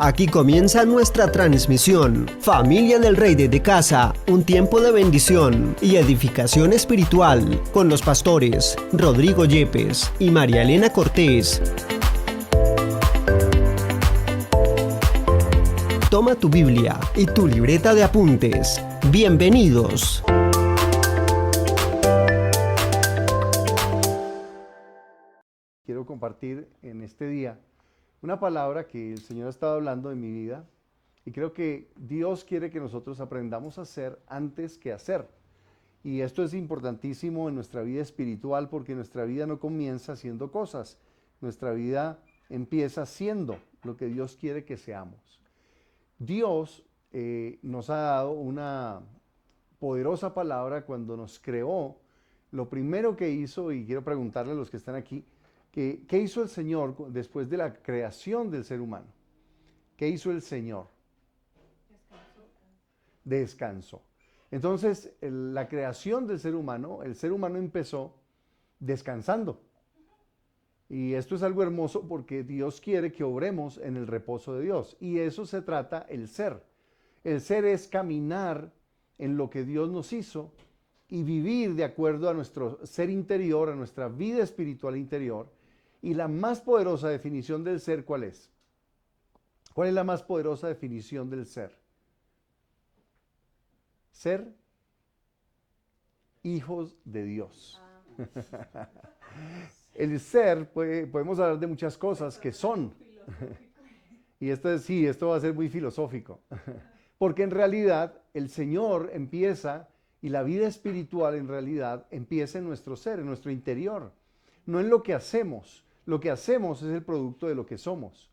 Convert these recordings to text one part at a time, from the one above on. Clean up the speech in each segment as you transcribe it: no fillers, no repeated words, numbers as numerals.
Aquí comienza nuestra transmisión. Familia del Rey desde casa, un tiempo de bendición y edificación espiritual con los pastores Rodrigo Yepes y María Elena Cortés. Toma tu Biblia y tu libreta de apuntes. Bienvenidos. Quiero compartir en este día una palabra que el Señor ha estado hablando en mi vida y creo que Dios quiere que nosotros aprendamos a hacer antes que hacer. Y esto es importantísimo en nuestra vida espiritual porque nuestra vida no comienza haciendo cosas, nuestra vida empieza siendo lo que Dios quiere que seamos. Dios nos ha dado una poderosa palabra cuando nos creó. Lo primero que hizo, y quiero preguntarle a los que están aquí, ¿qué hizo el Señor después de la creación del ser humano? ¿Qué hizo el Señor? Descansó. Entonces, la creación del ser humano, el ser humano empezó descansando. Y esto es algo hermoso porque Dios quiere que obremos en el reposo de Dios. Y eso se trata el ser. El ser es caminar en lo que Dios nos hizo y vivir de acuerdo a nuestro ser interior, a nuestra vida espiritual interior. Y la más poderosa definición del ser, ¿cuál es? ¿Cuál es la más poderosa definición del ser? Ser hijos de Dios. El ser, podemos hablar de muchas cosas que son. Y esto va a ser muy filosófico. Porque en realidad el Señor empieza, y la vida espiritual en realidad empieza en nuestro ser, en nuestro interior. No en lo que hacemos. Lo que hacemos es el producto de lo que somos.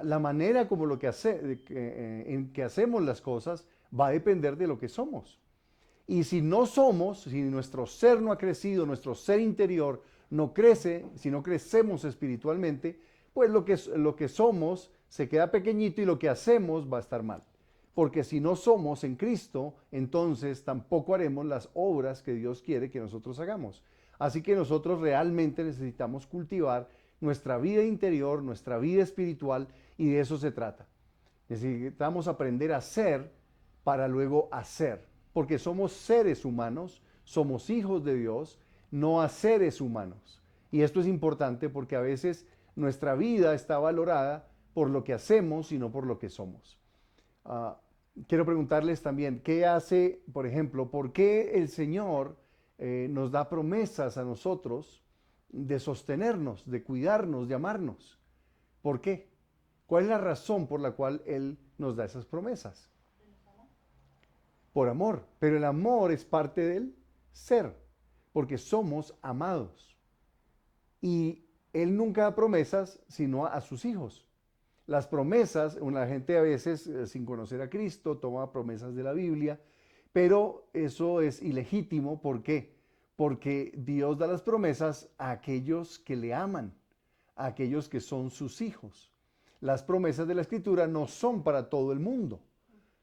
La manera como en que hacemos las cosas va a depender de lo que somos. Y si no somos, si nuestro ser no ha crecido, nuestro ser interior no crece, si no crecemos espiritualmente, pues lo que somos se queda pequeñito y lo que hacemos va a estar mal. Porque si no somos en Cristo, entonces tampoco haremos las obras que Dios quiere que nosotros hagamos. Así que nosotros realmente necesitamos cultivar nuestra vida interior, nuestra vida espiritual, y de eso se trata. Necesitamos aprender a ser para luego hacer, porque somos seres humanos, somos hijos de Dios, no a seres humanos. Y esto es importante porque a veces nuestra vida está valorada por lo que hacemos y no por lo que somos. Quiero preguntarles también, ¿qué hace, por ejemplo, por qué el Señor nos da promesas a nosotros de sostenernos, de cuidarnos, de amarnos? ¿Por qué? ¿Cuál es la razón por la cual Él nos da esas promesas? Por amor, pero el amor es parte del ser, porque somos amados. Y Él nunca da promesas sino a sus hijos. Las promesas, la gente a veces, sin conocer a Cristo, toma promesas de la Biblia, pero eso es ilegítimo. ¿Por qué? Porque Dios da las promesas a aquellos que le aman, a aquellos que son sus hijos. Las promesas de la Escritura no son para todo el mundo,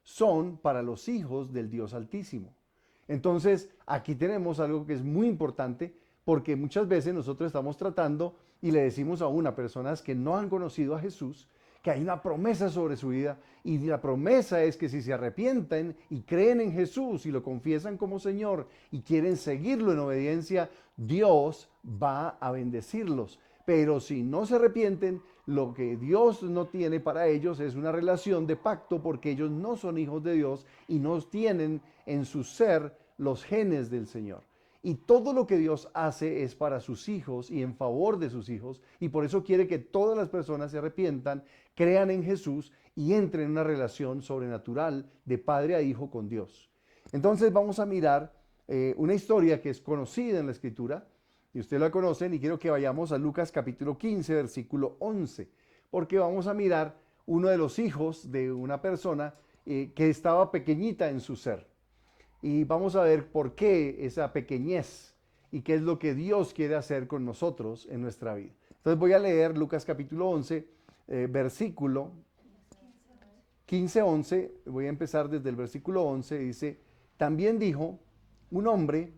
son para los hijos del Dios Altísimo. Entonces, aquí tenemos algo que es muy importante, porque muchas veces nosotros estamos tratando y le decimos a personas que no han conocido a Jesús, que hay una promesa sobre su vida, y la promesa es que si se arrepienten y creen en Jesús y lo confiesan como Señor y quieren seguirlo en obediencia, Dios va a bendecirlos. Pero si no se arrepienten, lo que Dios no tiene para ellos es una relación de pacto, porque ellos no son hijos de Dios y no tienen en su ser los genes del Señor. Y todo lo que Dios hace es para sus hijos y en favor de sus hijos, y por eso quiere que todas las personas se arrepientan, crean en Jesús y entren en una relación sobrenatural de padre a hijo con Dios. Entonces vamos a mirar una historia que es conocida en la Escritura, y ustedes la conocen, y quiero que vayamos a Lucas capítulo 15, versículo 11, porque vamos a mirar uno de los hijos de una persona que estaba pequeñita en su ser. Y vamos a ver por qué esa pequeñez y qué es lo que Dios quiere hacer con nosotros en nuestra vida. Entonces voy a leer Lucas capítulo 11, versículo 15-11. Voy a empezar desde el versículo 11. Dice, también dijo, un hombre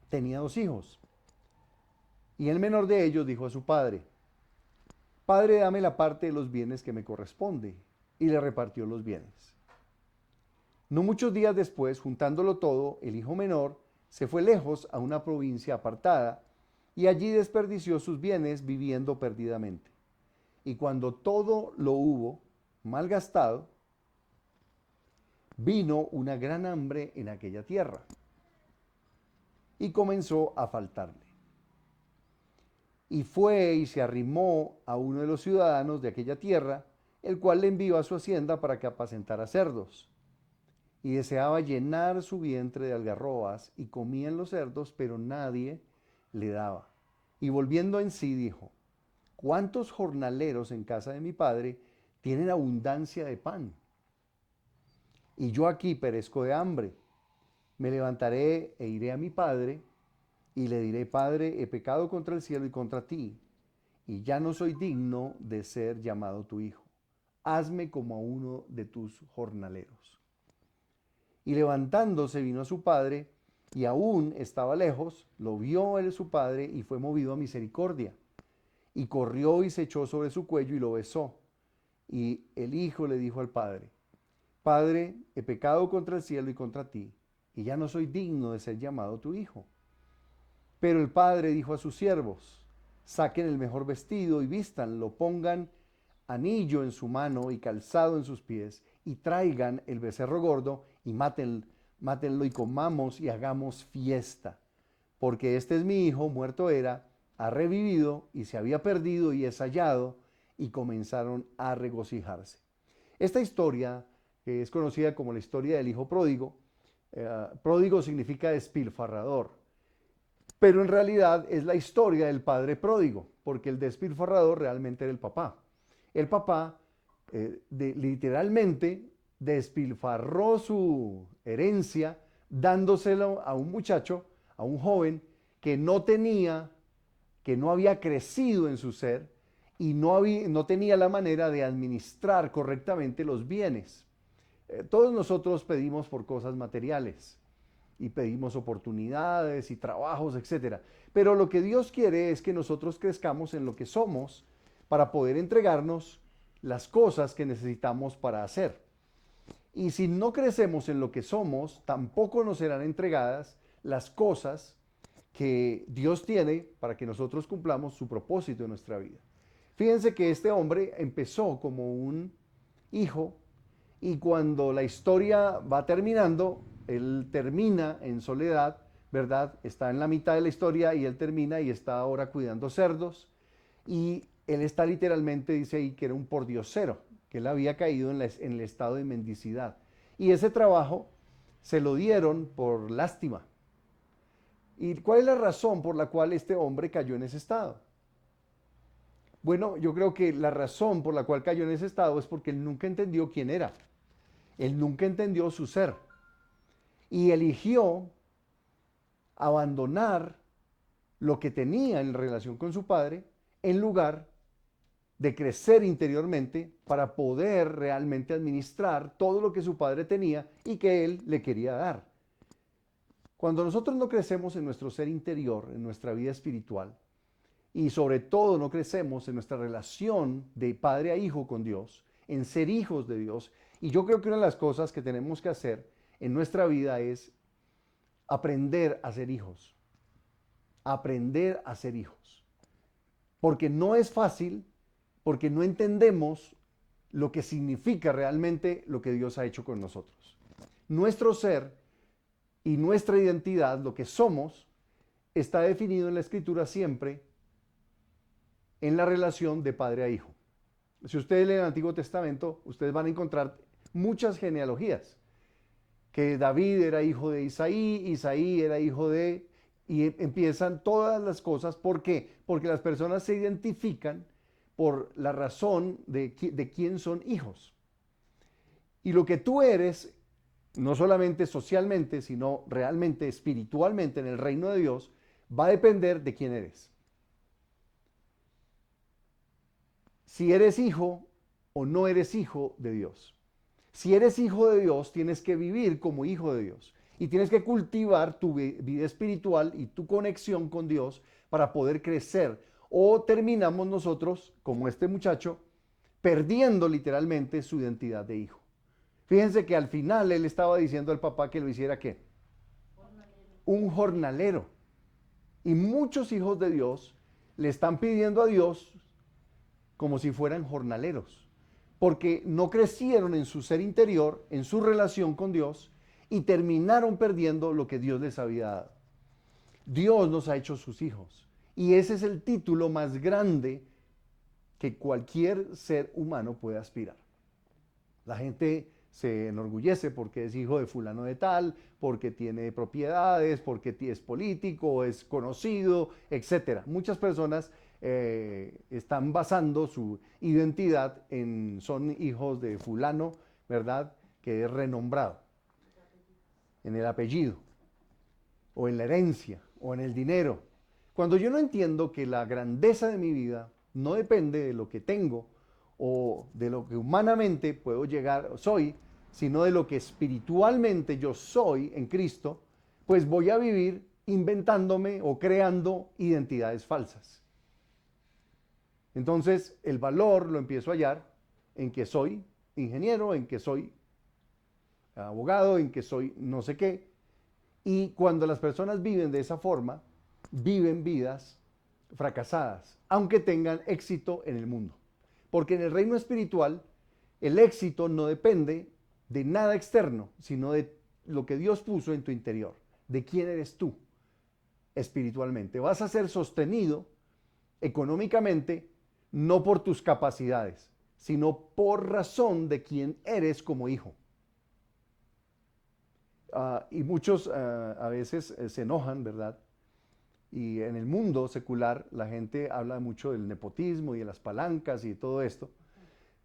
tenía 2 hijos. Y el menor de ellos dijo a su padre, Padre, dame la parte de los bienes que me corresponde. Y le repartió los bienes. No muchos días después, juntándolo todo, el hijo menor se fue lejos a una provincia apartada y allí desperdició sus bienes viviendo perdidamente. Y cuando todo lo hubo malgastado, vino una gran hambre en aquella tierra y comenzó a faltarle. Y fue y se arrimó a uno de los ciudadanos de aquella tierra, el cual le envió a su hacienda para que apacentara cerdos. Y deseaba llenar su vientre de algarrobas, y comían los cerdos, pero nadie le daba. Y volviendo en sí dijo: ¿cuántos jornaleros en casa de mi padre tienen abundancia de pan? Y yo aquí perezco de hambre. Me levantaré e iré a mi padre, y le diré: Padre, he pecado contra el cielo y contra ti, y ya no soy digno de ser llamado tu hijo. Hazme como a uno de tus jornaleros. Y levantándose vino a su padre, y aún estaba lejos, lo vio él su padre, y fue movido a misericordia. Y corrió y se echó sobre su cuello y lo besó. Y el hijo le dijo al padre: Padre, he pecado contra el cielo y contra ti, y ya no soy digno de ser llamado tu hijo. Pero el padre dijo a sus siervos: saquen el mejor vestido y vístanlo, pongan anillo en su mano y calzado en sus pies, y traigan el becerro gordo y mátenlo y comamos y hagamos fiesta. Porque este es mi hijo, muerto era, ha revivido, y se había perdido y es hallado, y comenzaron a regocijarse. Esta historia, que es conocida como la historia del hijo pródigo, pródigo significa despilfarrador, pero en realidad es la historia del padre pródigo, porque el despilfarrador realmente era el papá. El papá literalmente despilfarró su herencia dándoselo a un muchacho, a un joven que no había crecido en su ser y no tenía la manera de administrar correctamente los bienes. Todos nosotros pedimos por cosas materiales y pedimos oportunidades y trabajos, etc. Pero lo que Dios quiere es que nosotros crezcamos en lo que somos para poder entregarnos las cosas que necesitamos para hacer. Y si no crecemos en lo que somos, tampoco nos serán entregadas las cosas que Dios tiene para que nosotros cumplamos su propósito en nuestra vida. Fíjense que este hombre empezó como un hijo, y cuando la historia va terminando, él termina en soledad, ¿verdad? Está en la mitad de la historia y él termina y está ahora cuidando cerdos, y él está literalmente, dice ahí, que era un pordiosero, que él había caído en el estado de mendicidad. Y ese trabajo se lo dieron por lástima. ¿Y cuál es la razón por la cual este hombre cayó en ese estado? Bueno, yo creo que la razón por la cual cayó en ese estado es porque él nunca entendió quién era. Él nunca entendió su ser. Y eligió abandonar lo que tenía en relación con su padre en lugar de crecer interiormente para poder realmente administrar todo lo que su padre tenía y que él le quería dar. Cuando nosotros no crecemos en nuestro ser interior, en nuestra vida espiritual, y sobre todo no crecemos en nuestra relación de padre a hijo con Dios, en ser hijos de Dios, y yo creo que una de las cosas que tenemos que hacer en nuestra vida es aprender a ser hijos. Aprender a ser hijos. Porque no es fácil, porque no entendemos lo que significa realmente lo que Dios ha hecho con nosotros. Nuestro ser y nuestra identidad, lo que somos, está definido en la Escritura siempre en la relación de padre a hijo. Si ustedes leen el Antiguo Testamento, ustedes van a encontrar muchas genealogías. Que David era hijo de Isaí, Isaí era hijo de... Y empiezan todas las cosas. ¿Por qué? Porque las personas se identifican por la razón de quién son hijos. Y lo que tú eres, no solamente socialmente, sino realmente espiritualmente en el reino de Dios, va a depender de quién eres. Si eres hijo o no eres hijo de Dios. Si eres hijo de Dios, tienes que vivir como hijo de Dios. Y tienes que cultivar tu vida espiritual y tu conexión con Dios para poder crecer. o terminamos nosotros, como este muchacho, perdiendo literalmente su identidad de hijo. Fíjense que al final él estaba diciendo al papá que lo hiciera ¿qué? Un jornalero. Y muchos hijos de Dios le están pidiendo a Dios como si fueran jornaleros, porque no crecieron en su ser interior, en su relación con Dios, y terminaron perdiendo lo que Dios les había dado. Dios nos ha hecho sus hijos, y ese es el título más grande que cualquier ser humano puede aspirar. La gente se enorgullece porque es hijo de fulano de tal, porque tiene propiedades, porque es político, es conocido, etc. Muchas personas están basando su identidad en son hijos de fulano, ¿verdad? Que es renombrado, en el apellido, o en la herencia, o en el dinero. Cuando yo no entiendo que la grandeza de mi vida no depende de lo que tengo o de lo que humanamente puedo llegar, soy, sino de lo que espiritualmente yo soy en Cristo, pues voy a vivir inventándome o creando identidades falsas. Entonces el valor lo empiezo a hallar en que soy ingeniero, en que soy abogado, en que soy no sé qué. Y cuando las personas viven de esa forma, viven vidas fracasadas, aunque tengan éxito en el mundo. Porque en el reino espiritual, el éxito no depende de nada externo, sino de lo que Dios puso en tu interior, de quién eres tú espiritualmente. Vas a ser sostenido económicamente no por tus capacidades, sino por razón de quién eres como hijo. Y muchos a veces se enojan, ¿verdad? Y en el mundo secular la gente habla mucho del nepotismo y de las palancas y todo esto.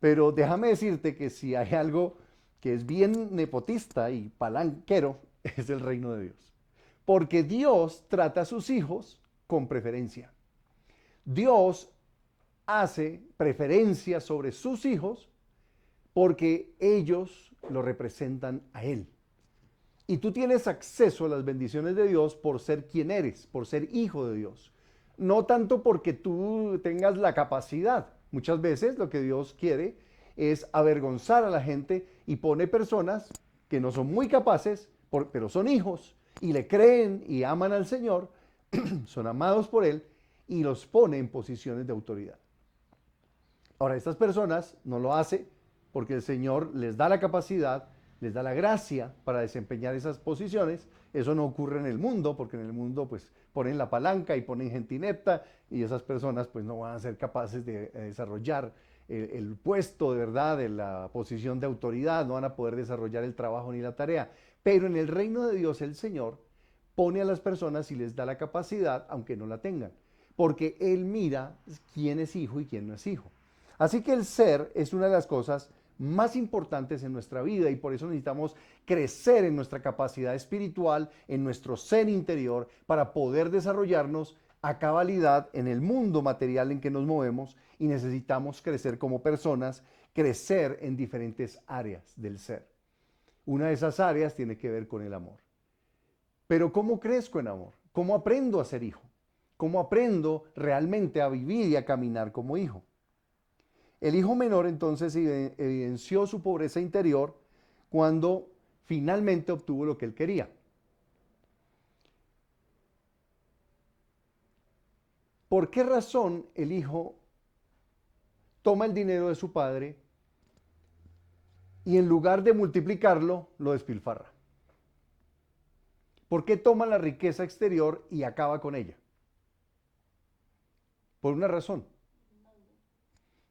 Pero déjame decirte que si hay algo que es bien nepotista y palanquero, es el reino de Dios. Porque Dios trata a sus hijos con preferencia. Dios hace preferencia sobre sus hijos porque ellos lo representan a Él. Y tú tienes acceso a las bendiciones de Dios por ser quien eres, por ser hijo de Dios. No tanto porque tú tengas la capacidad. Muchas veces lo que Dios quiere es avergonzar a la gente y pone personas que no son muy capaces, pero son hijos y le creen y aman al Señor, son amados por Él y los pone en posiciones de autoridad. Ahora, estas personas no lo hacen porque el Señor les da la capacidad, les da la gracia para desempeñar esas posiciones. Eso no ocurre en el mundo, porque en el mundo pues ponen la palanca y ponen gente inepta y esas personas pues no van a ser capaces de desarrollar el puesto de verdad, de la posición de autoridad, no van a poder desarrollar el trabajo ni la tarea. Pero en el reino de Dios el Señor pone a las personas y les da la capacidad aunque no la tengan, porque Él mira quién es hijo y quién no es hijo. Así que el ser es una de las cosas más importantes en nuestra vida y por eso necesitamos crecer en nuestra capacidad espiritual, en nuestro ser interior, para poder desarrollarnos a cabalidad en el mundo material en que nos movemos y necesitamos crecer como personas, crecer en diferentes áreas del ser. Una de esas áreas tiene que ver con el amor. Pero ¿cómo crezco en amor? ¿Cómo aprendo a ser hijo? ¿Cómo aprendo realmente a vivir y a caminar como hijo? El hijo menor entonces evidenció su pobreza interior cuando finalmente obtuvo lo que él quería. ¿Por qué razón el hijo toma el dinero de su padre y en lugar de multiplicarlo, lo despilfarra? ¿Por qué toma la riqueza exterior y acaba con ella? Por una razón.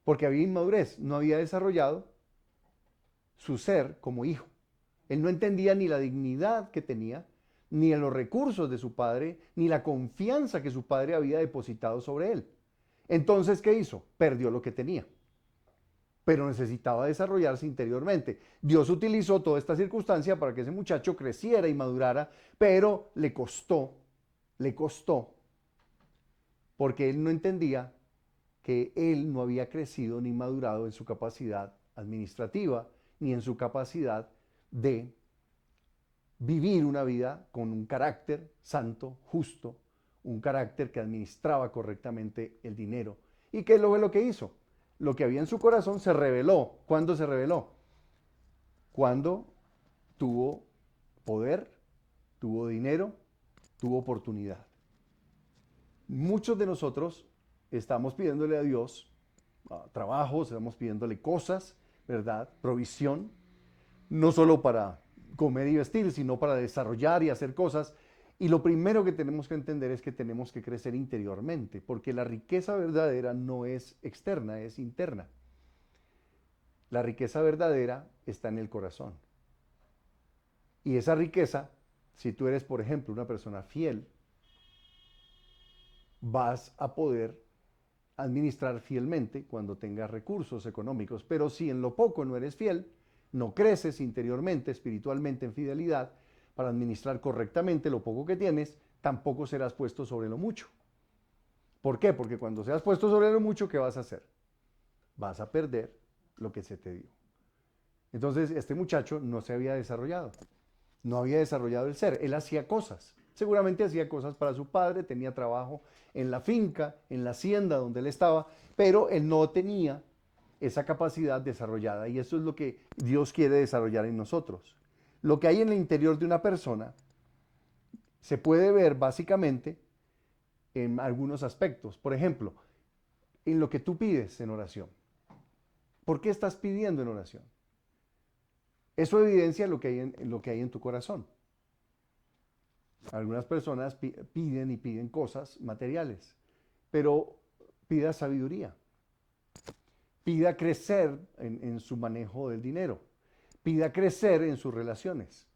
Porque había inmadurez, no había desarrollado su ser como hijo. Él no entendía ni la dignidad que tenía, ni los recursos de su padre, ni la confianza que su padre había depositado sobre él. Entonces, ¿qué hizo? Perdió lo que tenía. Pero necesitaba desarrollarse interiormente. Dios utilizó toda esta circunstancia para que ese muchacho creciera y madurara, pero le costó, porque él no entendía que él no había crecido ni madurado en su capacidad administrativa, ni en su capacidad de vivir una vida con un carácter santo, justo, un carácter que administraba correctamente el dinero. ¿Y qué es lo que hizo? Lo que había en su corazón se reveló. ¿Cuándo se reveló? Cuando tuvo poder, tuvo dinero, tuvo oportunidad. Muchos de nosotros estamos pidiéndole a Dios trabajo, estamos pidiéndole cosas, ¿verdad? Provisión, no solo para comer y vestir, sino para desarrollar y hacer cosas. Y lo primero que tenemos que entender es que tenemos que crecer interiormente, porque la riqueza verdadera no es externa, es interna. La riqueza verdadera está en el corazón. Y esa riqueza, si tú eres, por ejemplo, una persona fiel, vas a poder administrar fielmente cuando tengas recursos económicos. Pero si en lo poco no eres fiel, no creces interiormente, espiritualmente en fidelidad, para administrar correctamente lo poco que tienes, tampoco serás puesto sobre lo mucho. ¿Por qué? Porque cuando seas puesto sobre lo mucho, ¿qué vas a hacer? Vas a perder lo que se te dio. Entonces, este muchacho no se había desarrollado. No había desarrollado el ser. Él hacía cosas. Seguramente hacía cosas para su padre, tenía trabajo en la finca, en la hacienda donde él estaba, pero él no tenía esa capacidad desarrollada. Y eso es lo que Dios quiere desarrollar en nosotros. Lo que hay en el interior de una persona se puede ver básicamente en algunos aspectos. Por ejemplo, en lo que tú pides en oración. ¿Por qué estás pidiendo en oración? Eso evidencia lo que hay en tu corazón. Algunas personas piden cosas materiales, pero pida sabiduría. Pida crecer en su manejo del dinero. Pida crecer en sus relaciones.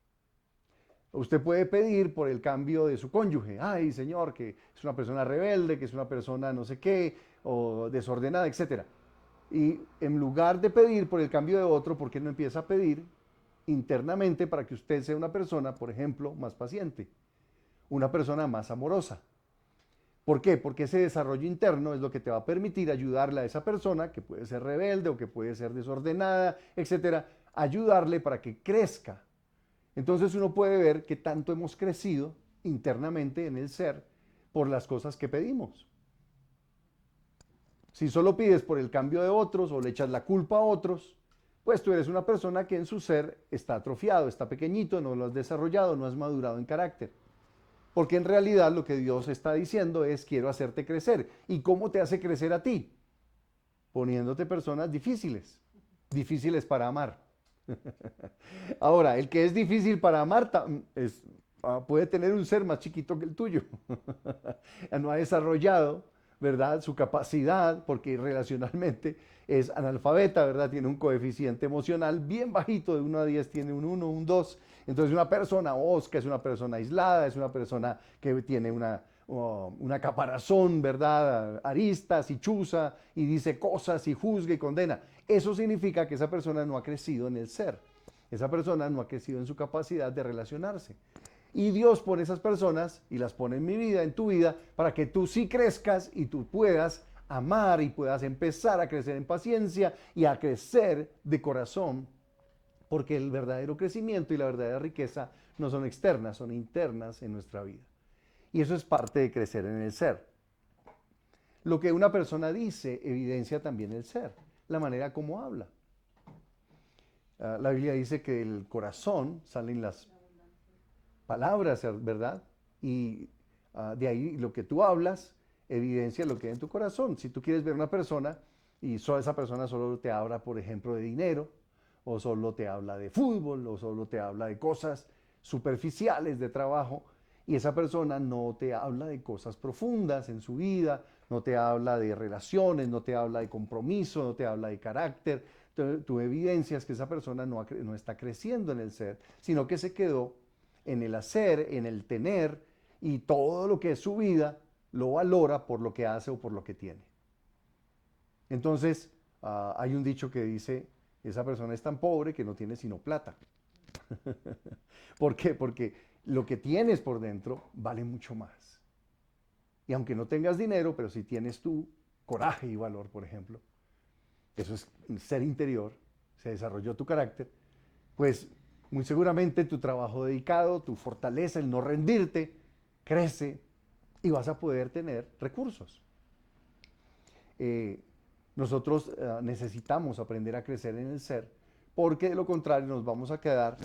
Usted puede pedir por el cambio de su cónyuge. Ay, Señor, que es una persona rebelde, que es una persona no sé qué, o desordenada, etc. Y en lugar de pedir por el cambio de otro, ¿por qué no empieza a pedir internamente para que usted sea una persona, por ejemplo, más paciente? Una persona más amorosa. ¿Por qué? Porque ese desarrollo interno es lo que te va a permitir ayudarle a esa persona, que puede ser rebelde o que puede ser desordenada, etcétera, ayudarle para que crezca. Entonces uno puede ver que tanto hemos crecido internamente en el ser por las cosas que pedimos. Si solo pides por el cambio de otros o le echas la culpa a otros, pues tú eres una persona que en su ser está atrofiado, está pequeñito, no lo has desarrollado, no has madurado en carácter. Porque en realidad lo que Dios está diciendo es: quiero hacerte crecer. ¿Y cómo te hace crecer a ti? Poniéndote personas difíciles, difíciles para amar. Ahora, el que es difícil para amar puede tener un ser más chiquito que el tuyo. No ha desarrollado, ¿verdad?, su capacidad, porque relacionalmente es analfabeta, ¿verdad? Tiene un coeficiente emocional bien bajito, de 1 a 10 tiene un 1, un 2. Entonces una persona osca es una persona aislada, es una persona que tiene una caparazón, ¿verdad?, aristas y chuza y dice cosas y juzga y condena. Eso significa que esa persona no ha crecido en el ser. Esa persona no ha crecido en su capacidad de relacionarse. Y Dios pone esas personas y las pone en mi vida, en tu vida, para que tú sí crezcas y tú puedas amar y puedas empezar a crecer en paciencia y a crecer de corazón, porque el verdadero crecimiento y la verdadera riqueza no son externas, son internas en nuestra vida. Y eso es parte de crecer en el ser. Lo que una persona dice evidencia también el ser, la manera como habla. La Biblia dice que del corazón salen las palabras, ¿verdad? Y de ahí lo que tú hablas evidencia lo que hay en tu corazón. Si tú quieres ver una persona y esa persona solo te habla, por ejemplo, de dinero, o solo te habla de fútbol, o solo te habla de cosas superficiales de trabajo, y esa persona no te habla de cosas profundas en su vida, no te habla de relaciones, no te habla de compromiso, no te habla de carácter, tú evidencias que esa persona no está creciendo en el ser, sino que se quedó en el hacer, en el tener, y todo lo que es su vida lo valora por lo que hace o por lo que tiene. Entonces, hay un dicho que dice: esa persona es tan pobre que no tiene sino plata. ¿Por qué? Porque lo que tienes por dentro vale mucho más. Y aunque no tengas dinero, pero si tienes tu coraje y valor, por ejemplo, eso es ser interior, se desarrolló tu carácter, pues muy seguramente tu trabajo dedicado, tu fortaleza, el no rendirte, crece y vas a poder tener recursos. Nosotros necesitamos aprender a crecer en el ser, porque de lo contrario nos vamos a quedar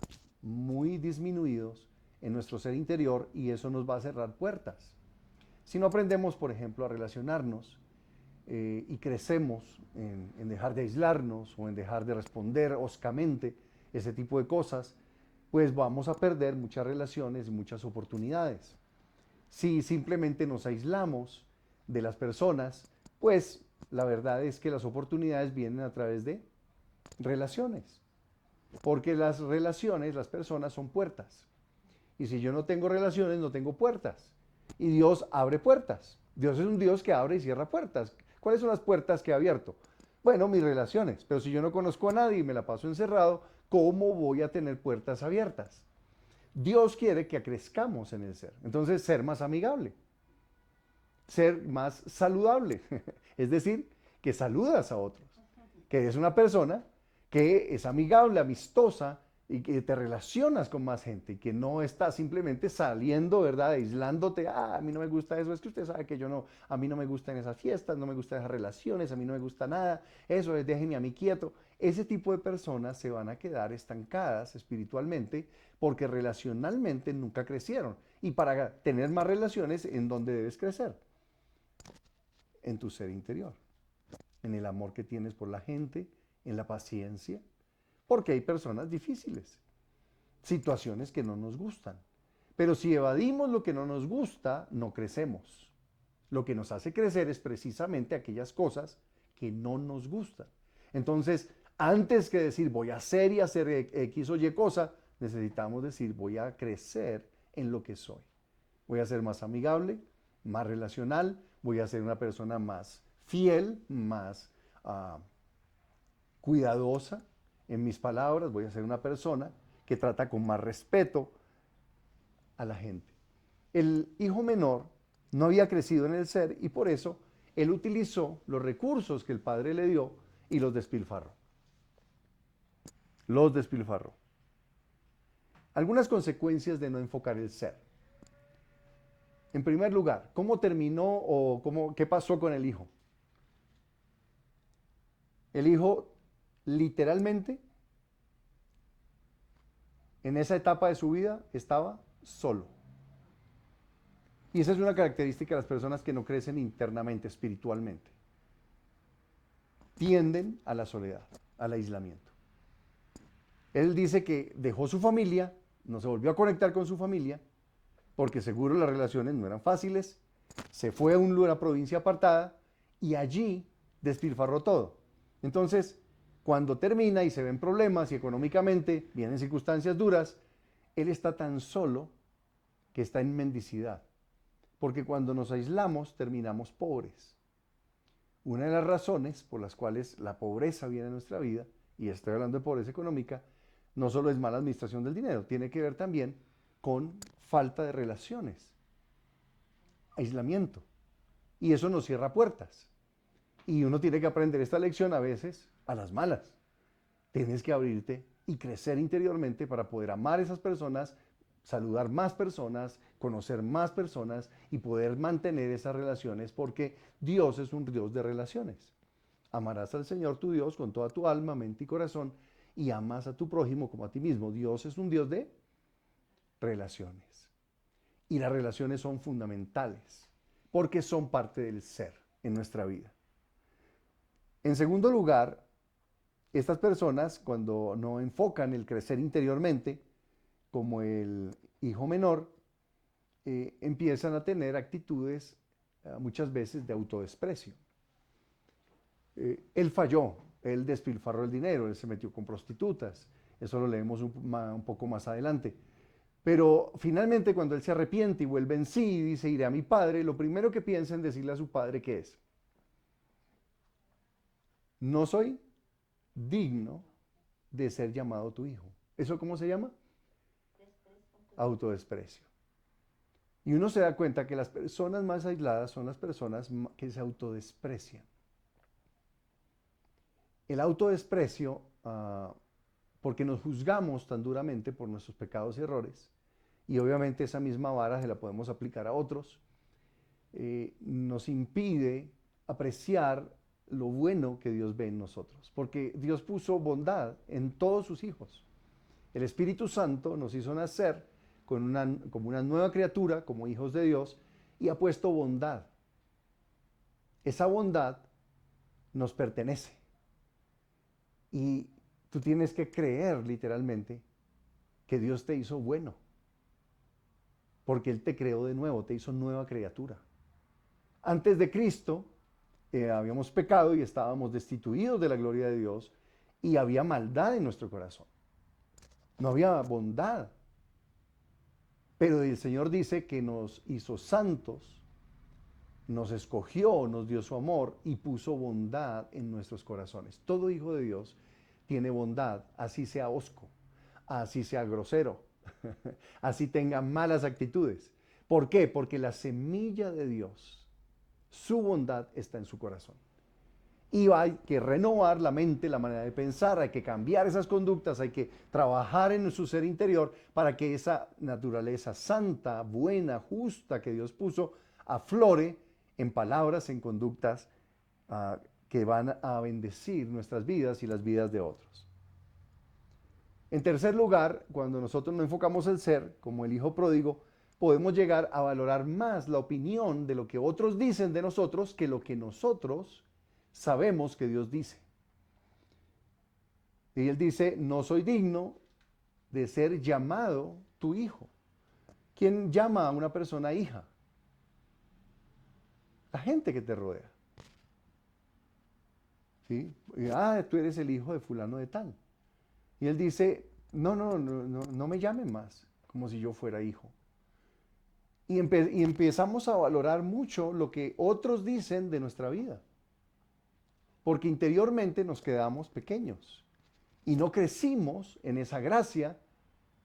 muy disminuidos en nuestro ser interior y eso nos va a cerrar puertas. Si no aprendemos, por ejemplo, a relacionarnos y crecemos en dejar de aislarnos o en dejar de responder hoscamente ese tipo de cosas, pues vamos a perder muchas relaciones y muchas oportunidades. Si simplemente nos aislamos de las personas, pues la verdad es que las oportunidades vienen a través de relaciones. Porque las relaciones, las personas son puertas. Y si yo no tengo relaciones, no tengo puertas. Y Dios abre puertas. Dios es un Dios que abre y cierra puertas. ¿Cuáles son las puertas que ha abierto? Bueno, mis relaciones. Pero si yo no conozco a nadie y me la paso encerrado, ¿cómo voy a tener puertas abiertas? Dios quiere que crezcamos en el ser. Entonces, ser más amigable. Ser más saludable. Es decir, que saludas a otros. Que es una persona que es amigable, amistosa y que te relacionas con más gente y que no está simplemente saliendo, ¿verdad? Aislándote. Ah, a mí no me gusta eso. Es que usted sabe que yo no, a mí no me gustan esas fiestas, no me gustan esas relaciones, a mí no me gusta nada. Eso es, déjenme a mí quieto. Ese tipo de personas se van a quedar estancadas espiritualmente porque relacionalmente nunca crecieron. Y para tener más relaciones, ¿en dónde debes crecer? En tu ser interior, en el amor que tienes por la gente, en la paciencia, porque hay personas difíciles, situaciones que no nos gustan. Pero si evadimos lo que no nos gusta, no crecemos. Lo que nos hace crecer es precisamente aquellas cosas que no nos gustan. Entonces, antes que decir voy a hacer y hacer X o Y cosa, necesitamos decir voy a crecer en lo que soy. Voy a ser más amigable, más relacional, voy a ser una persona más fiel, más cuidadosa en mis palabras, voy a ser una persona que trata con más respeto a la gente. El hijo menor no había crecido en el ser y por eso él utilizó los recursos que el padre le dio y los despilfarró. Los despilfarró. Algunas consecuencias de no enfocar el ser. En primer lugar, ¿cómo terminó o qué pasó con el hijo? El hijo literalmente en esa etapa de su vida estaba solo. Y esa es una característica de las personas que no crecen internamente, espiritualmente. Tienden a la soledad, al aislamiento. Él dice que dejó su familia, no se volvió a conectar con su familia, porque seguro las relaciones no eran fáciles, se fue a una provincia apartada y allí despilfarró todo. Entonces, cuando termina y se ven problemas y económicamente vienen circunstancias duras, él está tan solo que está en mendicidad. Porque cuando nos aislamos terminamos pobres. Una de las razones por las cuales la pobreza viene a nuestra vida, y estoy hablando de pobreza económica, no solo es mala administración del dinero, tiene que ver también con falta de relaciones, aislamiento. Y eso nos cierra puertas. Y uno tiene que aprender esta lección a veces a las malas. Tienes que abrirte y crecer interiormente para poder amar a esas personas, saludar más personas, conocer más personas y poder mantener esas relaciones porque Dios es un Dios de relaciones. Amarás al Señor tu Dios con toda tu alma, mente y corazón y amas a tu prójimo como a ti mismo. Dios es un Dios de relaciones. Y las relaciones son fundamentales porque son parte del ser en nuestra vida. En segundo lugar, estas personas cuando no enfocan el crecer interiormente, como el hijo menor, empiezan a tener actitudes muchas veces de autodesprecio. Él falló, él despilfarró el dinero, él se metió con prostitutas, eso lo leemos un poco más adelante. Pero finalmente cuando él se arrepiente y vuelve en sí y dice iré a mi padre, lo primero que piensa en decirle a su padre ¿qué es? No soy digno de ser llamado tu hijo. ¿Eso cómo se llama? Autodesprecio. Y uno se da cuenta que las personas más aisladas son las personas que se autodesprecian. El autodesprecio, porque nos juzgamos tan duramente por nuestros pecados y errores, y obviamente esa misma vara se la podemos aplicar a otros, nos impide apreciar lo bueno que Dios ve en nosotros, porque Dios puso bondad en todos sus hijos. El Espíritu Santo nos hizo nacer como una nueva criatura, como hijos de Dios, y ha puesto bondad. Esa bondad nos pertenece. Y tú tienes que creer literalmente que Dios te hizo bueno, porque Él te creó de nuevo, te hizo nueva criatura. Antes de Cristo habíamos pecado y estábamos destituidos de la gloria de Dios y había maldad en nuestro corazón. No había bondad. Pero el Señor dice que nos hizo santos, nos escogió, nos dio su amor y puso bondad en nuestros corazones. Todo hijo de Dios tiene bondad, así sea hosco, así sea grosero, así tenga malas actitudes. ¿Por qué? Porque la semilla de Dios, su bondad está en su corazón. Y hay que renovar la mente, la manera de pensar, hay que cambiar esas conductas, hay que trabajar en su ser interior para que esa naturaleza santa, buena, justa que Dios puso, aflore en palabras, en conductas que van a bendecir nuestras vidas y las vidas de otros. En tercer lugar, cuando nosotros no enfocamos el ser, como el hijo pródigo, podemos llegar a valorar más la opinión de lo que otros dicen de nosotros que lo que nosotros sabemos que Dios dice. Y Él dice, no soy digno de ser llamado tu hijo. ¿Quién llama a una persona hija? La gente que te rodea. ¿Sí? Tú eres el hijo de fulano de tal. Y Él dice, no me llamen más, como si yo fuera hijo. Y empezamos a valorar mucho lo que otros dicen de nuestra vida. Porque interiormente nos quedamos pequeños y no crecimos en esa gracia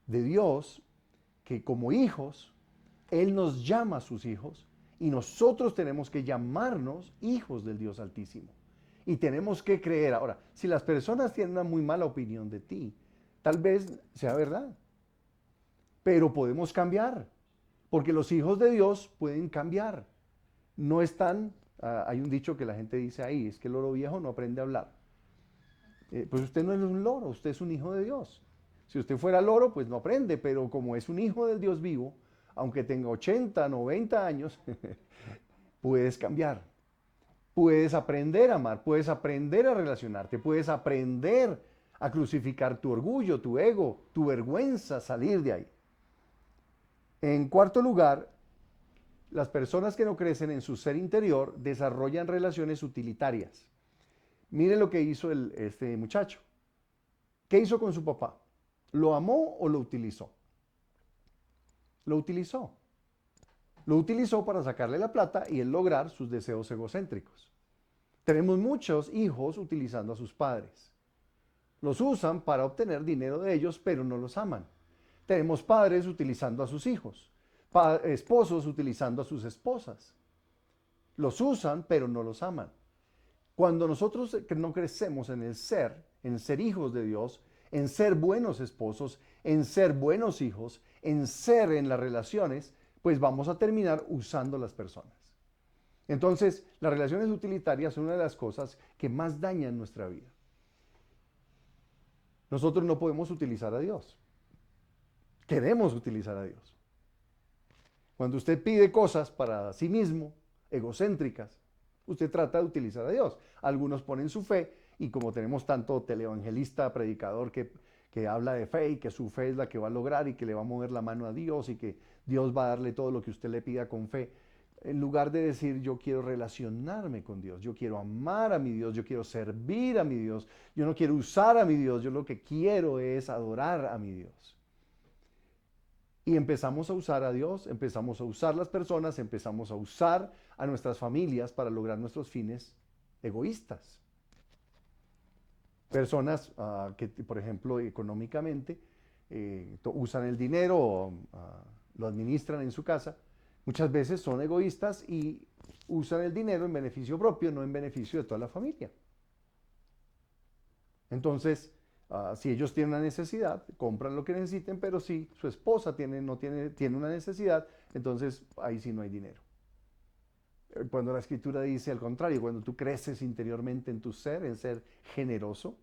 de Dios que como hijos, Él nos llama a sus hijos y nosotros tenemos que llamarnos hijos del Dios Altísimo. Y tenemos que creer. Ahora, si las personas tienen una muy mala opinión de ti, tal vez sea verdad, pero podemos cambiar, porque los hijos de Dios pueden cambiar. No están... hay un dicho que la gente dice ahí, es que el loro viejo no aprende a hablar. Pues usted no es un loro, usted es un hijo de Dios. Si usted fuera loro, pues no aprende, pero como es un hijo del Dios vivo, aunque tenga 80, 90 años, puedes cambiar. Puedes aprender a amar, puedes aprender a relacionarte, puedes aprender a crucificar tu orgullo, tu ego, tu vergüenza, salir de ahí. En cuarto lugar, las personas que no crecen en su ser interior desarrollan relaciones utilitarias. Mire lo que hizo este muchacho. ¿Qué hizo con su papá? ¿Lo amó o lo utilizó? Lo utilizó. Lo utilizó para sacarle la plata y él lograr sus deseos egocéntricos. Tenemos muchos hijos utilizando a sus padres. Los usan para obtener dinero de ellos, pero no los aman. Tenemos padres utilizando a sus hijos. Esposos utilizando a sus esposas. Los usan, pero no los aman. Cuando nosotros no crecemos en ser hijos de Dios, en ser buenos esposos, en ser buenos hijos, en las relaciones, pues vamos a terminar usando a las personas. Entonces, las relaciones utilitarias son una de las cosas que más dañan nuestra vida. Nosotros no podemos utilizar a Dios. Queremos utilizar a Dios. Cuando usted pide cosas para sí mismo, egocéntricas, usted trata de utilizar a Dios. Algunos ponen su fe y como tenemos tanto televangelista, predicador que habla de fe y que su fe es la que va a lograr y que le va a mover la mano a Dios y que Dios va a darle todo lo que usted le pida con fe, en lugar de decir yo quiero relacionarme con Dios, yo quiero amar a mi Dios, yo quiero servir a mi Dios, yo no quiero usar a mi Dios, yo lo que quiero es adorar a mi Dios. Y empezamos a usar a Dios, empezamos a usar las personas, empezamos a usar a nuestras familias para lograr nuestros fines egoístas. Personas que, por ejemplo, económicamente usan el dinero, lo administran en su casa, muchas veces son egoístas y usan el dinero en beneficio propio, no en beneficio de toda la familia. Entonces, si ellos tienen una necesidad, compran lo que necesiten, pero si su esposa tiene una necesidad, entonces ahí sí no hay dinero. Cuando la Escritura dice al contrario, cuando tú creces interiormente en tu ser, en ser generoso,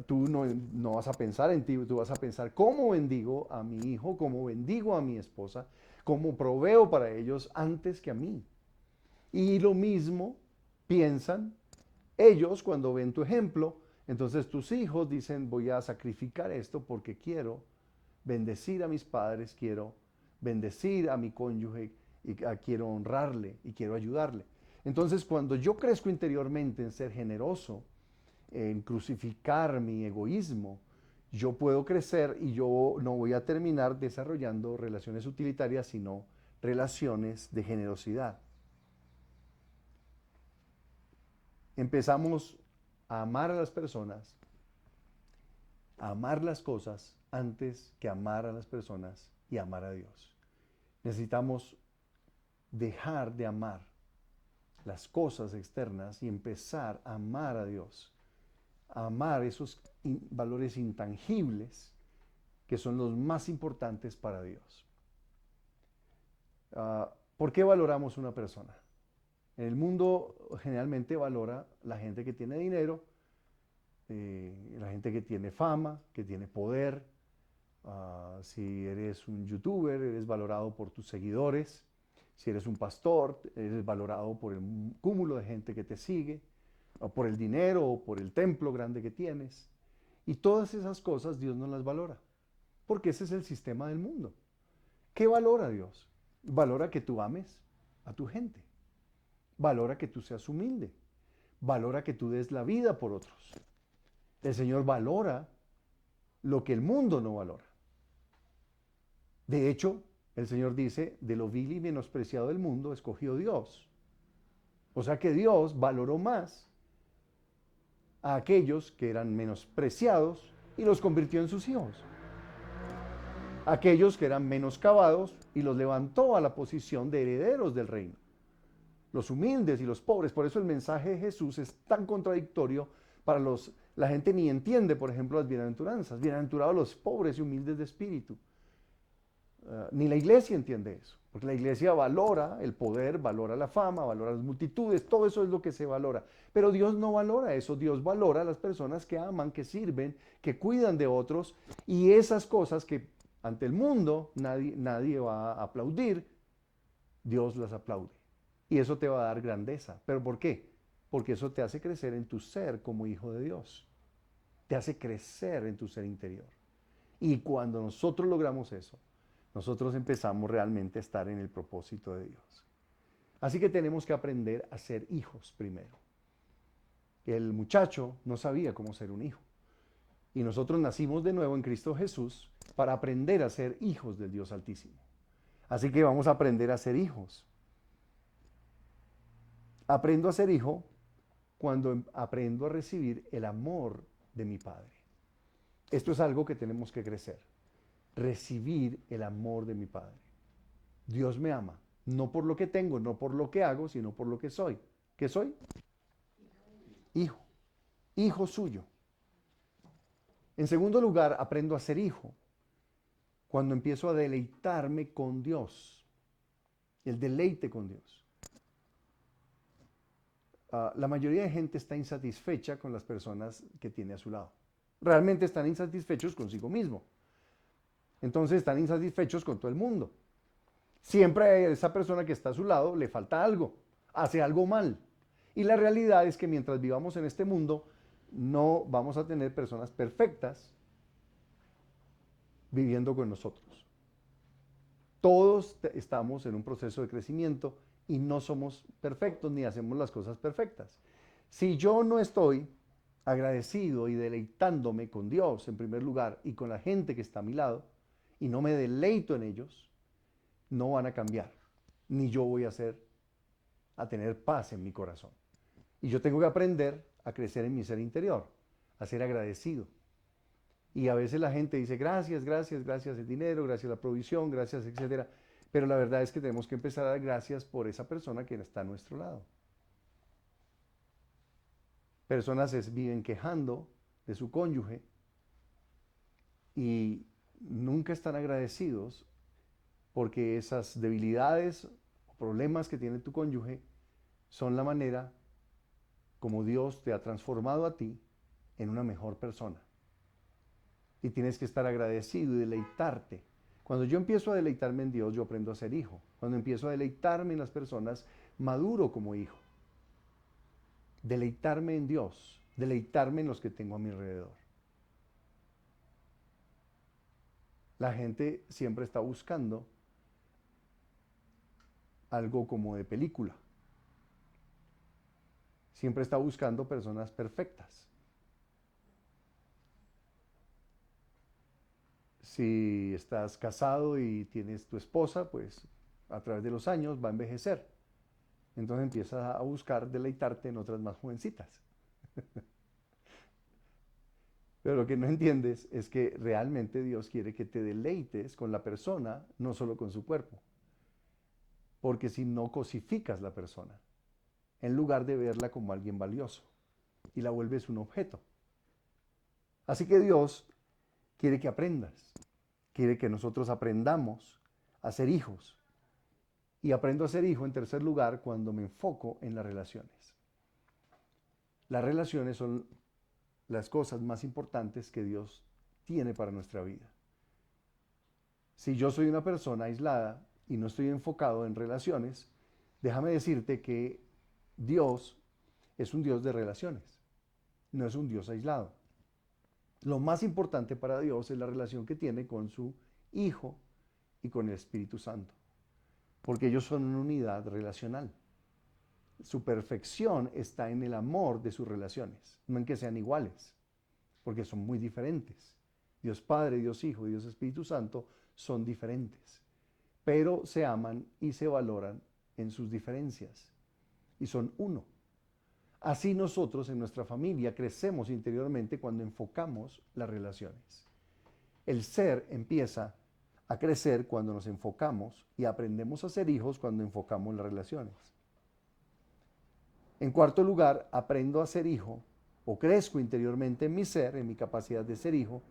tú no vas a pensar en ti, tú vas a pensar cómo bendigo a mi hijo, cómo bendigo a mi esposa, cómo proveo para ellos antes que a mí. Y lo mismo piensan ellos cuando ven tu ejemplo. Entonces tus hijos dicen, voy a sacrificar esto porque quiero bendecir a mis padres, quiero bendecir a mi cónyuge y quiero honrarle y quiero ayudarle. Entonces cuando yo crezco interiormente en ser generoso, en crucificar mi egoísmo, yo puedo crecer y yo no voy a terminar desarrollando relaciones utilitarias, sino relaciones de generosidad. Empezamos a amar a las personas, a amar las cosas antes que amar a las personas y amar a Dios. Necesitamos dejar de amar las cosas externas y empezar a amar a Dios, a amar esos valores intangibles que son los más importantes para Dios. ¿Por qué valoramos una persona? En el mundo generalmente valora la gente que tiene dinero, la gente que tiene fama, que tiene poder. Si eres un youtuber, eres valorado por tus seguidores. Si eres un pastor, eres valorado por el cúmulo de gente que te sigue, o por el dinero, o por el templo grande que tienes. Y todas esas cosas Dios no las valora, porque ese es el sistema del mundo. ¿Qué valora Dios? Valora que tú ames a tu gente. Valora que tú seas humilde. Valora que tú des la vida por otros. El Señor valora lo que el mundo no valora. De hecho, el Señor dice, de lo vil y menospreciado del mundo escogió Dios. O sea que Dios valoró más a aquellos que eran menospreciados y los convirtió en sus hijos. Aquellos que eran menoscabados y los levantó a la posición de herederos del reino. Los humildes y los pobres. Por eso el mensaje de Jesús es tan contradictorio para la gente ni entiende, por ejemplo, las bienaventuranzas. Bienaventurados los pobres y humildes de espíritu. Ni la iglesia entiende eso, porque la iglesia valora el poder, valora la fama, valora las multitudes, todo eso es lo que se valora. Pero Dios no valora eso, Dios valora a las personas que aman, que sirven, que cuidan de otros, y esas cosas que ante el mundo nadie va a aplaudir, Dios las aplaude. Y eso te va a dar grandeza. ¿Pero por qué? Porque eso te hace crecer en tu ser como hijo de Dios. Te hace crecer en tu ser interior. Y cuando nosotros logramos eso, nosotros empezamos realmente a estar en el propósito de Dios. Así que tenemos que aprender a ser hijos primero. El muchacho no sabía cómo ser un hijo. Y nosotros nacimos de nuevo en Cristo Jesús para aprender a ser hijos del Dios Altísimo. Así que vamos a aprender a ser hijos. Aprendo a ser hijo cuando aprendo a recibir el amor de mi Padre. Esto es algo que tenemos que crecer. Recibir el amor de mi Padre. Dios me ama, no por lo que tengo, no por lo que hago, sino por lo que soy. ¿Qué soy? Hijo. Hijo suyo. En segundo lugar, aprendo a ser hijo cuando empiezo a deleitarme con Dios. El deleite con Dios. La mayoría de gente está insatisfecha con las personas que tiene a su lado. Realmente están insatisfechos consigo mismo. Entonces están insatisfechos con todo el mundo. Siempre a esa persona que está a su lado le falta algo, hace algo mal. Y la realidad es que mientras vivamos en este mundo, no vamos a tener personas perfectas viviendo con nosotros. Todos estamos en un proceso de crecimiento y no somos perfectos ni hacemos las cosas perfectas. Si yo no estoy agradecido y deleitándome con Dios en primer lugar y con la gente que está a mi lado, y no me deleito en ellos, no van a cambiar, ni yo voy a tener paz en mi corazón. Y yo tengo que aprender a crecer en mi ser interior, a ser agradecido. Y a veces la gente dice, gracias, gracias, gracias el dinero, gracias la provisión, gracias, etcétera. Pero la verdad es que tenemos que empezar a dar gracias por esa persona que está a nuestro lado. Personas viven quejando de su cónyuge y nunca están agradecidos porque esas debilidades o problemas que tiene tu cónyuge son la manera como Dios te ha transformado a ti en una mejor persona. Y tienes que estar agradecido y deleitarte. Cuando yo empiezo a deleitarme en Dios, yo aprendo a ser hijo. Cuando empiezo a deleitarme en las personas, maduro como hijo. Deleitarme en Dios, deleitarme en los que tengo a mi alrededor. La gente siempre está buscando algo como de película. Siempre está buscando personas perfectas. Si estás casado y tienes tu esposa, pues a través de los años va a envejecer. Entonces empiezas a buscar deleitarte en otras más jovencitas. Pero lo que no entiendes es que realmente Dios quiere que te deleites con la persona, no solo con su cuerpo. Porque si no cosificas la persona, en lugar de verla como alguien valioso, y la vuelves un objeto. Así que Dios quiere que aprendas, quiere que nosotros aprendamos a ser hijos. Y aprendo a ser hijo en tercer lugar cuando me enfoco en las relaciones. Las relaciones son las cosas más importantes que Dios tiene para nuestra vida. Si yo soy una persona aislada y no estoy enfocado en relaciones, déjame decirte que Dios es un Dios de relaciones, no es un Dios aislado. Lo más importante para Dios es la relación que tiene con su Hijo y con el Espíritu Santo, porque ellos son una unidad relacional. Su perfección está en el amor de sus relaciones, no en que sean iguales, porque son muy diferentes. Dios Padre, Dios Hijo y Dios Espíritu Santo son diferentes, pero se aman y se valoran en sus diferencias y son uno. Así nosotros en nuestra familia crecemos interiormente cuando enfocamos las relaciones. El ser empieza a crecer cuando nos enfocamos y aprendemos a ser hijos cuando enfocamos las relaciones. En cuarto lugar, aprendo a ser hijo o crezco interiormente en mi ser, en mi capacidad de ser hijo,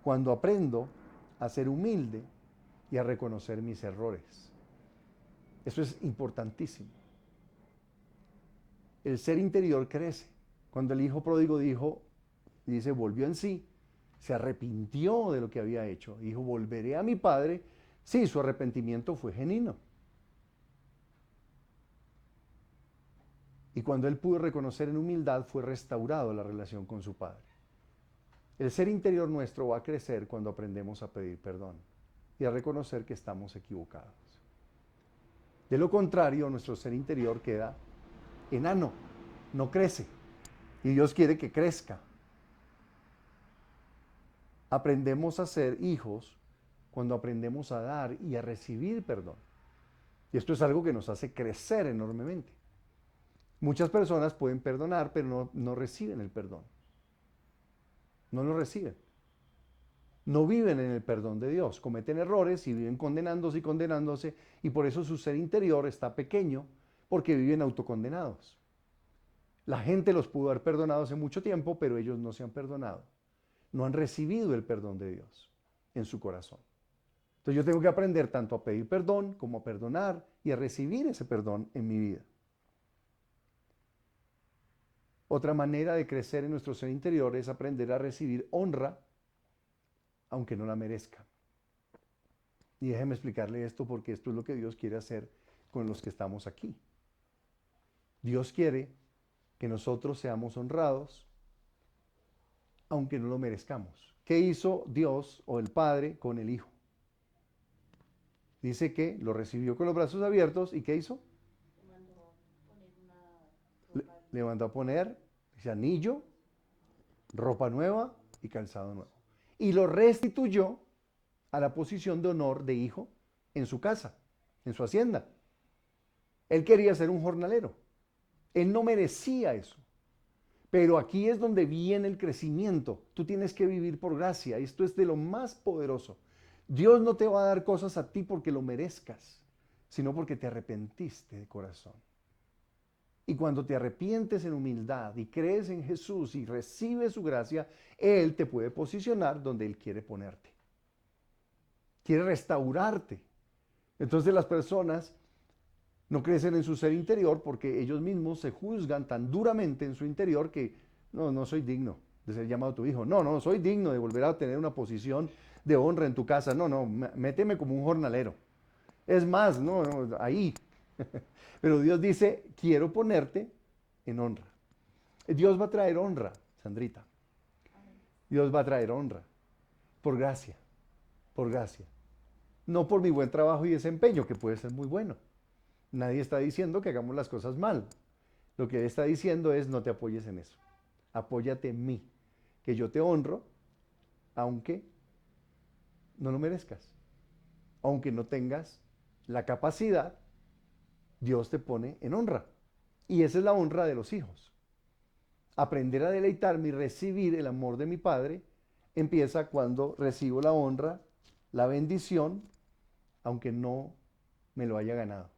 cuando aprendo a ser humilde y a reconocer mis errores. Eso es importantísimo. El ser interior crece. Cuando el hijo pródigo dice, volvió en sí, se arrepintió de lo que había hecho. Dijo, volveré a mi padre. Sí, su arrepentimiento fue genuino. Y cuando él pudo reconocer en humildad, fue restaurado la relación con su padre. El ser interior nuestro va a crecer cuando aprendemos a pedir perdón y a reconocer que estamos equivocados. De lo contrario, nuestro ser interior queda enano, no crece. Y Dios quiere que crezca. Aprendemos a ser hijos cuando aprendemos a dar y a recibir perdón. Y esto es algo que nos hace crecer enormemente. Muchas personas pueden perdonar, pero no reciben el perdón. No lo reciben. No viven en el perdón de Dios. Cometen errores y viven condenándose, y por eso su ser interior está pequeño, porque viven autocondenados. La gente los pudo haber perdonado hace mucho tiempo, pero ellos no se han perdonado. No han recibido el perdón de Dios en su corazón. Entonces yo tengo que aprender tanto a pedir perdón como a perdonar y a recibir ese perdón en mi vida. Otra manera de crecer en nuestro ser interior es aprender a recibir honra, aunque no la merezca. Y déjeme explicarle esto, porque esto es lo que Dios quiere hacer con los que estamos aquí. Dios quiere que nosotros seamos honrados, aunque no lo merezcamos. ¿Qué hizo Dios o el Padre con el Hijo? Dice que lo recibió con los brazos abiertos, ¿y qué hizo? Le mandó a poner ese anillo, ropa nueva y calzado nuevo. Y lo restituyó a la posición de honor de hijo en su casa, en su hacienda. Él quería ser un jornalero. Él no merecía eso. Pero aquí es donde viene el crecimiento. Tú tienes que vivir por gracia. Esto es de lo más poderoso. Dios no te va a dar cosas a ti porque lo merezcas, sino porque te arrepentiste de corazón. Y cuando te arrepientes en humildad y crees en Jesús y recibes su gracia, Él te puede posicionar donde Él quiere ponerte. Quiere restaurarte. Entonces las personas No crecen en su ser interior porque ellos mismos se juzgan tan duramente en su interior que no soy digno de ser llamado tu hijo. No soy digno de volver a tener una posición de honra en tu casa. Méteme como un jornalero. Es más, ahí. Pero Dios dice, quiero ponerte en honra. Dios va a traer honra, Sandrita. Dios va a traer honra. Por gracia. Por gracia. No por mi buen trabajo y desempeño, que puede ser muy bueno. Nadie está diciendo que hagamos las cosas mal. Lo que Él está diciendo es no te apoyes en eso. Apóyate en mí, que yo te honro, aunque no lo merezcas. Aunque no tengas la capacidad, Dios te pone en honra. Y esa es la honra de los hijos. Aprender a deleitarme y recibir el amor de mi Padre empieza cuando recibo la honra, la bendición, aunque no me lo haya ganado.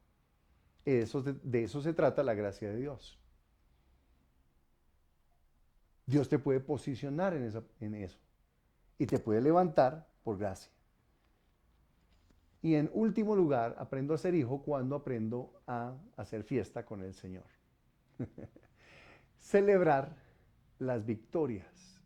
De eso se trata la gracia de Dios. Dios te puede posicionar en eso y te puede levantar por gracia. Y en último lugar, aprendo a ser hijo cuando aprendo a hacer fiesta con el Señor. Celebrar las victorias.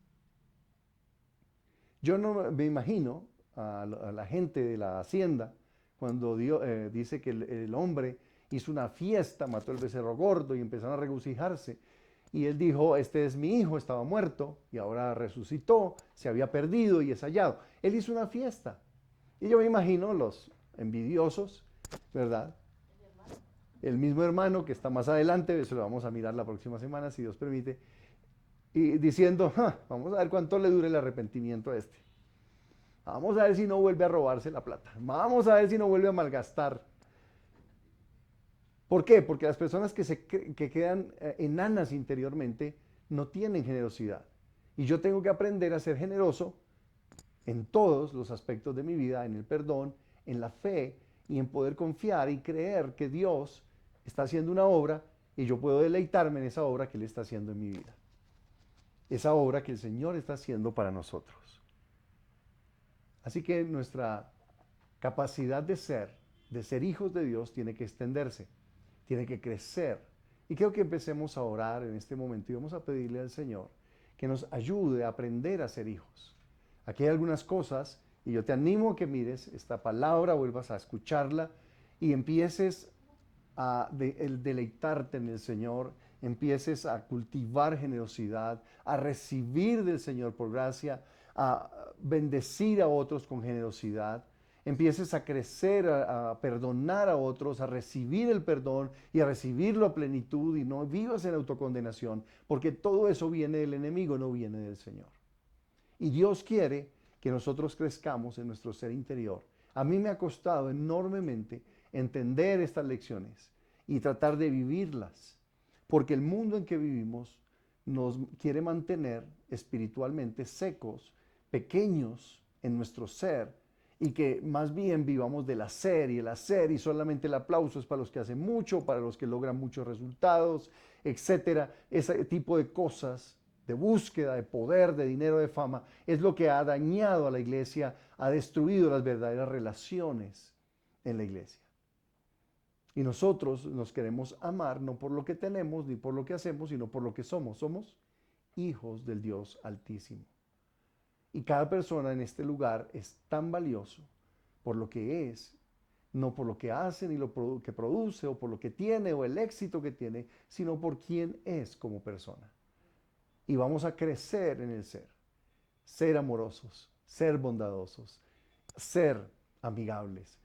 Yo no me imagino a la gente de la hacienda cuando Dios dice que el hombre hizo una fiesta, mató el becerro gordo y empezaron a regocijarse. Y él dijo, este es mi hijo, estaba muerto y ahora resucitó, se había perdido y es hallado. Él hizo una fiesta. Y yo me imagino los envidiosos, ¿verdad? El mismo hermano que está más adelante, se lo vamos a mirar la próxima semana, si Dios permite, y diciendo, vamos a ver cuánto le dure el arrepentimiento a este. Vamos a ver si no vuelve a robarse la plata. Vamos a ver si no vuelve a malgastar. ¿Por qué? Porque las personas que quedan enanas interiormente no tienen generosidad. Y yo tengo que aprender a ser generoso en todos los aspectos de mi vida, en el perdón, en la fe y en poder confiar y creer que Dios está haciendo una obra y yo puedo deleitarme en esa obra que Él está haciendo en mi vida. Esa obra que el Señor está haciendo para nosotros. Así que nuestra capacidad de ser hijos de Dios, tiene que extenderse, tiene que crecer. Y creo que empecemos a orar en este momento y vamos a pedirle al Señor que nos ayude a aprender a ser hijos. Aquí hay algunas cosas y yo te animo a que mires esta palabra, vuelvas a escucharla y empieces a deleitarte en el Señor, empieces a cultivar generosidad, a recibir del Señor por gracia, a bendecir a otros con generosidad, empieces a crecer, a perdonar a otros, a recibir el perdón y a recibirlo a plenitud y no vivas en autocondenación, porque todo eso viene del enemigo, no viene del Señor. Y Dios quiere que nosotros crezcamos en nuestro ser interior. A mí me ha costado enormemente entender estas lecciones y tratar de vivirlas, porque el mundo en que vivimos nos quiere mantener espiritualmente secos, pequeños en nuestro ser, y que más bien vivamos del hacer y el hacer, y solamente el aplauso es para los que hacen mucho, para los que logran muchos resultados, etcétera. Ese tipo de cosas, de búsqueda, de poder, de dinero, de fama, es lo que ha dañado a la iglesia, ha destruido las verdaderas relaciones en la iglesia. Y nosotros nos queremos amar no por lo que tenemos ni por lo que hacemos, sino por lo que somos. Somos hijos del Dios Altísimo. Y cada persona en este lugar es tan valioso por lo que es, no por lo que hace ni lo que produce o por lo que tiene o el éxito que tiene, sino por quién es como persona. Y vamos a crecer en el ser amorosos, ser bondadosos, ser amigables,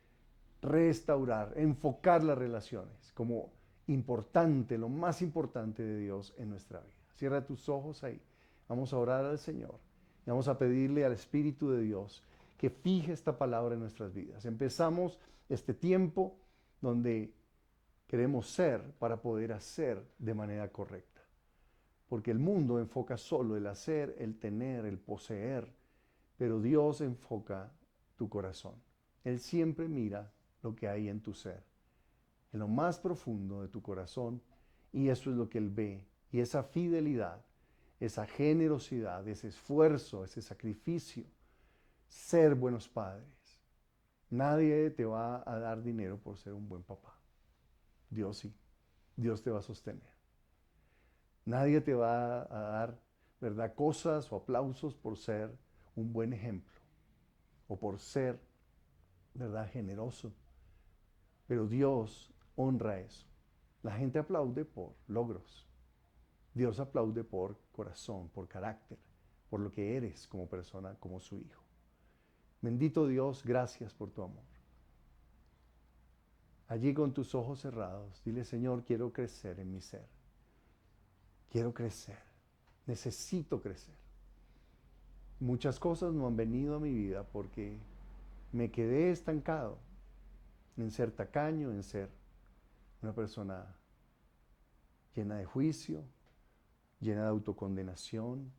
restaurar, enfocar las relaciones como importante, lo más importante de Dios en nuestra vida. Cierra tus ojos ahí. Vamos a orar al Señor. Y vamos a pedirle al Espíritu de Dios que fije esta palabra en nuestras vidas. Empezamos este tiempo donde queremos ser para poder hacer de manera correcta. Porque el mundo enfoca solo el hacer, el tener, el poseer, pero Dios enfoca tu corazón. Él siempre mira lo que hay en tu ser, en lo más profundo de tu corazón, y eso es lo que Él ve. Y esa fidelidad, esa generosidad, ese esfuerzo, ese sacrificio, ser buenos padres. Nadie te va a dar dinero por ser un buen papá. Dios sí. Dios te va a sostener. Nadie te va a dar, ¿verdad?, cosas o aplausos por ser un buen ejemplo o por ser, ¿verdad?, generoso. Pero Dios honra eso. La gente aplaude por logros. Dios aplaude por corazón, por carácter, por lo que eres como persona, como su hijo. Bendito Dios, gracias por tu amor. Allí con tus ojos cerrados, dile: Señor, quiero crecer en mi ser. Quiero crecer. Necesito crecer. Muchas cosas no han venido a mi vida porque me quedé estancado en ser tacaño, en ser una persona llena de juicio, llena de autocondenación,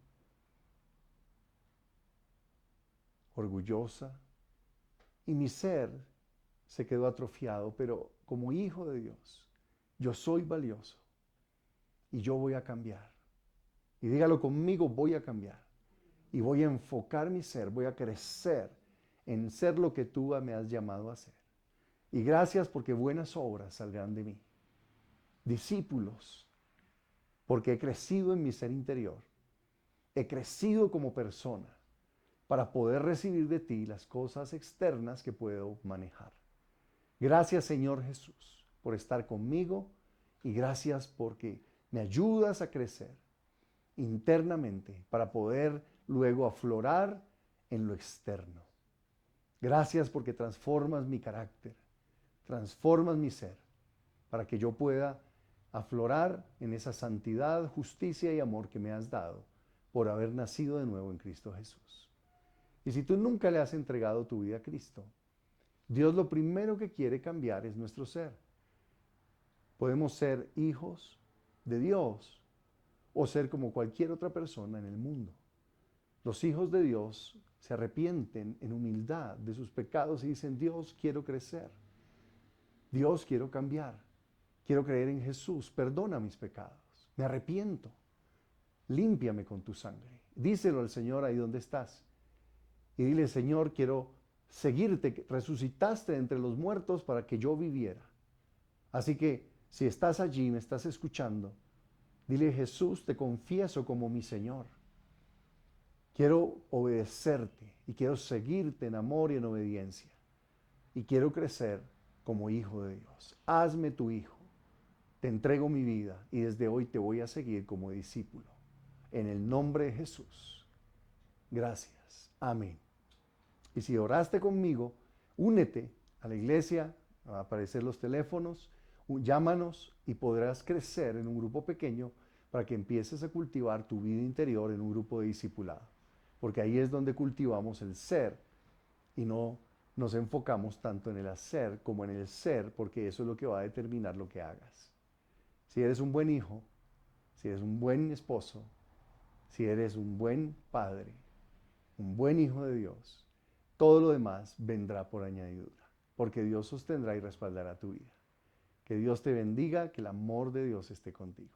orgullosa, y mi ser se quedó atrofiado. Pero como hijo de Dios, yo soy valioso y yo voy a cambiar. Y dígalo conmigo: voy a cambiar y voy a enfocar mi ser, voy a crecer en ser lo que tú me has llamado a ser. Y gracias porque buenas obras saldrán de mí. Discípulos, porque he crecido en mi ser interior. He crecido como persona para poder recibir de ti las cosas externas que puedo manejar. Gracias, Señor Jesús, por estar conmigo, y gracias porque me ayudas a crecer internamente para poder luego aflorar en lo externo. Gracias porque transformas mi carácter, transformas mi ser, para que yo pueda aflorar en esa santidad, justicia y amor que me has dado por haber nacido de nuevo en Cristo Jesús. Y si tú nunca le has entregado tu vida a Cristo, Dios lo primero que quiere cambiar es nuestro ser. Podemos ser hijos de Dios o ser como cualquier otra persona en el mundo. Los hijos de Dios se arrepienten en humildad de sus pecados y dicen: Dios, quiero crecer. Dios, quiero cambiar. Quiero creer en Jesús. Perdona mis pecados. Me arrepiento. Límpiame con tu sangre. Díselo al Señor ahí donde estás. Y dile: Señor, quiero seguirte. Resucitaste entre los muertos para que yo viviera. Así que si estás allí, me estás escuchando, dile: Jesús, te confieso como mi Señor. Quiero obedecerte y quiero seguirte en amor y en obediencia. Y quiero crecer como hijo de Dios. Hazme tu hijo. Te entrego mi vida y desde hoy te voy a seguir como discípulo. En el nombre de Jesús. Gracias. Amén. Y si oraste conmigo, únete a la iglesia, van a aparecer los teléfonos, llámanos y podrás crecer en un grupo pequeño para que empieces a cultivar tu vida interior en un grupo de discipulado. Porque ahí es donde cultivamos el ser y no nos enfocamos tanto en el hacer como en el ser, porque eso es lo que va a determinar lo que hagas. Si eres un buen hijo, si eres un buen esposo, si eres un buen padre, un buen hijo de Dios, todo lo demás vendrá por añadidura, porque Dios sostendrá y respaldará tu vida. Que Dios te bendiga, que el amor de Dios esté contigo.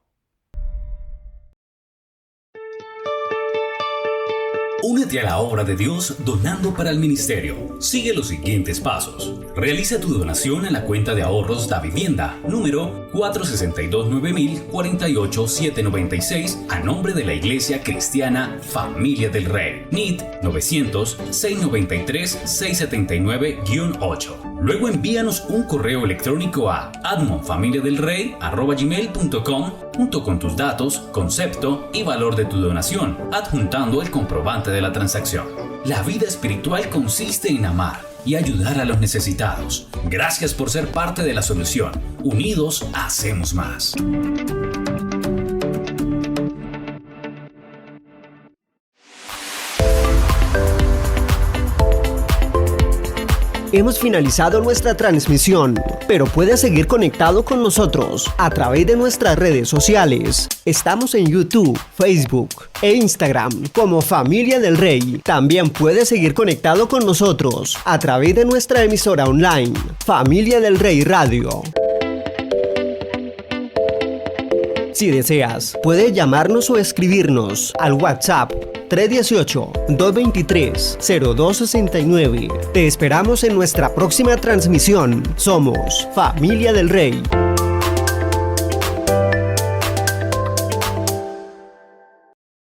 Únete a la obra de Dios donando para el ministerio. Sigue los siguientes pasos. Realiza tu donación a la cuenta de ahorros Da Vivienda, número 462-9000-48796, a nombre de la Iglesia Cristiana Familia del Rey. NIT 900-693-679-8. Luego envíanos un correo electrónico a admonfamiliadelrey@gmail.com junto con tus datos, concepto y valor de tu donación, adjuntando el comprobante de la transacción. La vida espiritual consiste en amar y ayudar a los necesitados. Gracias por ser parte de la solución. Unidos hacemos más. Hemos finalizado nuestra transmisión, pero puedes seguir conectado con nosotros a través de nuestras redes sociales. Estamos en YouTube, Facebook e Instagram como Familia del Rey. También puedes seguir conectado con nosotros a través de nuestra emisora online, Familia del Rey Radio. Si deseas, puedes llamarnos o escribirnos al WhatsApp 318-223-0269. Te esperamos en nuestra próxima transmisión. Somos Familia del Rey.